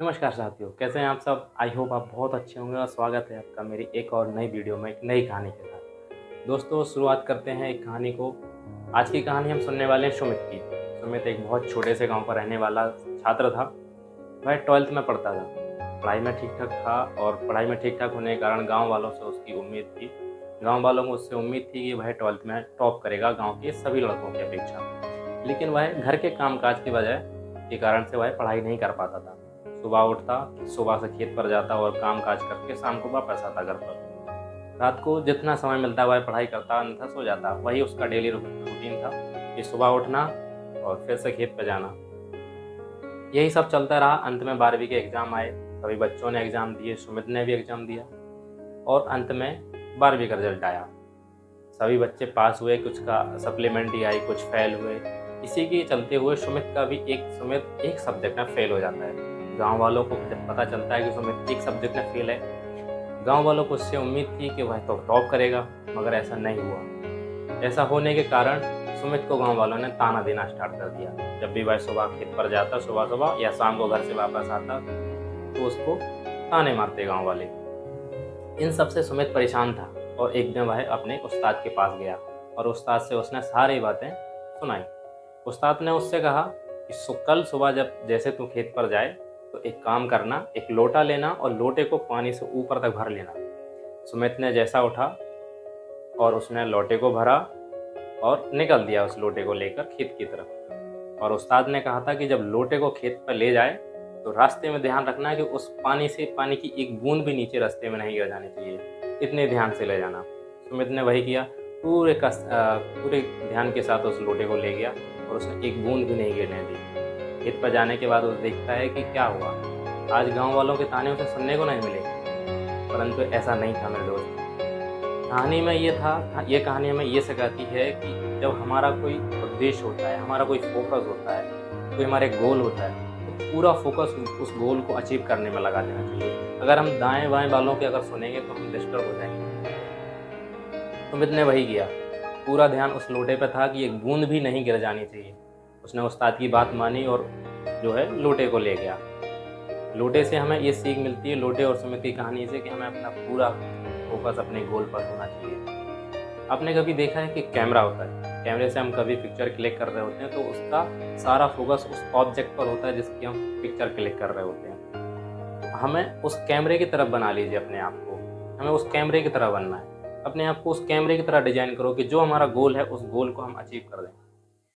नमस्कार साथियों, कैसे हैं आप सब? आई होप आप बहुत अच्छे होंगे और स्वागत है आपका मेरी एक और नई वीडियो में एक नई कहानी के साथ। दोस्तों शुरुआत करते हैं एक कहानी को। आज की कहानी हम सुनने वाले हैं सुमित की। सुमित एक बहुत छोटे से गांव पर रहने वाला छात्र था। वह 12th में पढ़ता था। पढ़ाई में ठीक-ठाक था और पढ़ाई में ठीक-ठाक होने के कारण गाँव वालों से उसकी उम्मीद थी। गाँव वालों को उससे उम्मीद थी कि वह 12th में टॉप करेगा गाँव के सभी लड़कों की अपेक्षा। लेकिन वह घर के काम-काज की वजह के कारण से वह पढ़ाई नहीं कर पाता था। सुबह उठता, सुबह से खेत पर जाता और काम-काज करके शाम को वापस आता घर पर। रात को जितना समय मिलता वह पढ़ाई करता अन्यथा सो जाता। वही उसका डेली रूटीन था कि सुबह उठना और फिर से खेत पे जाना। यही सब चलता रहा। अंत में 12वीं के एग्ज़ाम आए। सभी बच्चों ने एग्ज़ाम दिए, सुमित ने भी एग्ज़ाम दिया और अंत में 12वीं का रिज़ल्ट आया। सभी बच्चे पास हुए, कुछ का सप्लीमेंट्री आई, कुछ फेल हुए। इसी के चलते हुए सुमित एक सब्जेक्ट में फेल हो जाता है। गाँव वालों को जब पता चलता है कि सुमित एक सब्जेक्ट में फेल है, गाँव वालों को उससे उम्मीद थी कि वह तो टॉप करेगा, मगर ऐसा नहीं हुआ। ऐसा होने के कारण सुमित को गाँव वालों ने ताना देना स्टार्ट कर दिया। जब भी वह सुबह खेत पर जाता सुबह-सुबह या शाम को घर से वापस आता, तो उसको ताने मारते गाँव वाले। इन सब से सुमित परेशान था और एक दिन वह अपने उस्ताद के पास गया और उस्ताद से उसने सारी बातें सुनाई। उस्ताद ने उससे कहा कि कल सुबह जब जैसे तू खेत पर जाए तो एक काम करना, एक लोटा लेना और लोटे को पानी से ऊपर तक भर लेना। सुमित ने जैसा उठा और उसने लोटे को भरा और निकल दिया उस लोटे को लेकर खेत की तरफ। और उस्ताद ने कहा था कि जब लोटे को खेत पर ले जाए तो रास्ते में ध्यान रखना कि उस पानी की एक बूंद भी नीचे रास्ते में नहीं गिर जानी चाहिए, इतने ध्यान से ले जाना। सुमित ने वही किया। पूरे ध्यान के साथ उस लोटे को ले गया और उसने एक बूंद भी नहीं गिरने दी। खेत पर जाने के बाद वो देखता है कि क्या हुआ, आज गांव वालों के ताने उसे सुनने को नहीं मिले। परंतु ऐसा नहीं था मेरे दोस्त। ये कहानी हमें ये सिखाती है कि जब हमारा कोई उद्देश्य होता है, हमारा कोई फोकस होता है, कोई हमारे गोल होता है, तो पूरा फोकस उस गोल को अचीव करने में लगा देना चाहिए। अगर हम दाएं-बाएं वालों की अगर सुनेंगे तो हम डिस्टर्ब हो जाएंगे। सुमित ने वही किया। पूरा ध्यान उस लोटे पे था कि एक बूंद भी नहीं गिर जानी चाहिए। उसने उस्ताद की बात मानी और जो है लोटे को ले गया। लोटे से हमें ये सीख मिलती है, लोटे और सुमित की कहानी से, कि हमें अपना पूरा फोकस अपने गोल पर होना चाहिए। आपने कभी देखा है कि कैमरा होता है, कैमरे से हम कभी पिक्चर क्लिक कर रहे होते हैं तो उसका सारा फोकस उस ऑब्जेक्ट पर होता है जिसकी हम पिक्चर क्लिक कर रहे होते हैं। हमें उस कैमरे की तरफ बना लीजिए अपने आप को। हमें उस कैमरे की तरह बनना है। अपने आप को उस कैमरे की तरह डिजाइन करो कि जो हमारा गोल है उस गोल को हम अचीव कर दें।